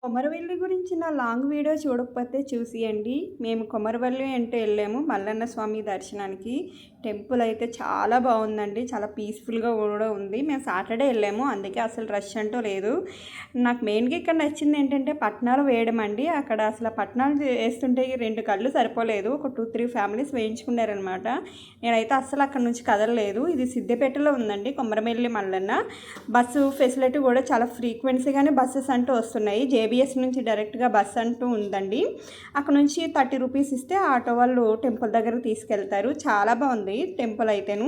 కొమరవెల్లి గురించి నా long video చూడకపోతే చూసియండి. మేము కొమరవెల్లి అంటే వెళ్ళాము మల్లన్న స్వామి దర్శనానికి. టెంపుల్ అయితే చాలా బాగుందండి. చాలా పీస్ఫుల్గా కూడా ఉంది. మేము సాటర్డే వెళ్ళాము, అందుకే అసలు రష్ అంటూ లేదు. నాకు మెయిన్గా ఇక్కడ నచ్చింది ఏంటంటే పట్నాలు వేయడం అండి. అక్కడ అసలు పట్నాలు వేస్తుంటే 2 కళ్ళు సరిపోలేదు. ఒక 2-3 ఫ్యామిలీస్ వేయించుకున్నారనమాట. నేనైతే అస్సలు అక్కడ నుంచి కదలలేదు. ఇది సిద్దిపేటలో ఉందండి కొమరవెల్లి మల్లన్న. బస్సు ఫెసిలిటీ కూడా చాలా ఫ్రీక్వెన్సీగానే బస్సెస్ అంటూ వస్తున్నాయి. జేబీఎస్ నుంచి డైరెక్ట్గా బస్ అంటూ ఉందండి. అక్కడ నుంచి 30 రూపీస్ ఇస్తే ఆటో వాళ్ళు టెంపుల్ దగ్గరకు తీసుకెళ్తారు. చాలా బాగుంది టెంపుల్ అయితేను.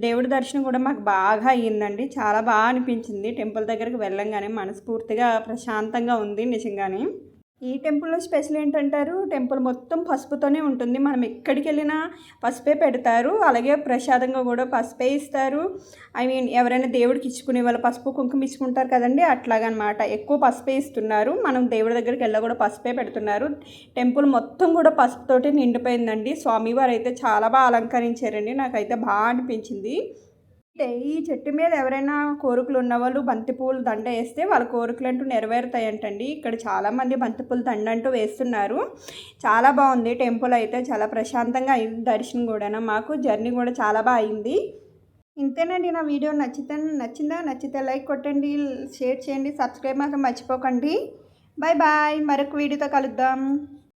దేవుడి దర్శనం కూడా మాకు బాగా అయ్యిందండి. చాలా బాగా అనిపించింది. టెంపుల్ దగ్గరకు వెళ్ళంగానే మనస్ఫూర్తిగా ప్రశాంతంగా ఉంది నిజంగానే. ఈ టెంపుల్లో స్పెషల్ ఏంటంటారు, టెంపుల్ మొత్తం పసుపుతోనే ఉంటుంది. మనం ఎక్కడికి వెళ్ళినా పసుపే పెడతారు. అలాగే ప్రసాదంగా కూడా పసుపే ఇస్తారు. ఎవరైనా దేవుడికి ఇచ్చుకునే వాళ్ళు పసుపు కుంకుమ ఇచ్చుకుంటారు కదండి, అట్లాగనమాట. ఎక్కువ పసుపే ఇస్తున్నారు. మనం దేవుడి దగ్గరికి వెళ్ళ కూడా పసుపే పెడుతున్నారు. టెంపుల్ మొత్తం కూడా పసుపుతోటి నిండిపోయిందండి. స్వామివారు అయితే చాలా బాగా అలంకరించారండి. నాకైతే బాగా అనిపించింది. ఈ చెట్టు మీద ఎవరైనా కోరికలు ఉన్నవాళ్ళు బంతిపూలు దండ వేస్తే వాళ్ళ కోరికలు అంటూ నెరవేరుతాయంటండి. ఇక్కడ చాలామంది బంతిపూల దండ అంటూ వేస్తున్నారు. చాలా బాగుంది టెంపుల్ అయితే. చాలా ప్రశాంతంగా అయింది దర్శనం కూడా. మాకు జర్నీ కూడా చాలా బాగా అయింది. ఇంతేనండి. నా వీడియో నచ్చితే లైక్ కొట్టండి, షేర్ చేయండి, సబ్స్క్రైబ్ మాత్రం మర్చిపోకండి. Bye bye. మరొక వీడియోతో కలుద్దాం.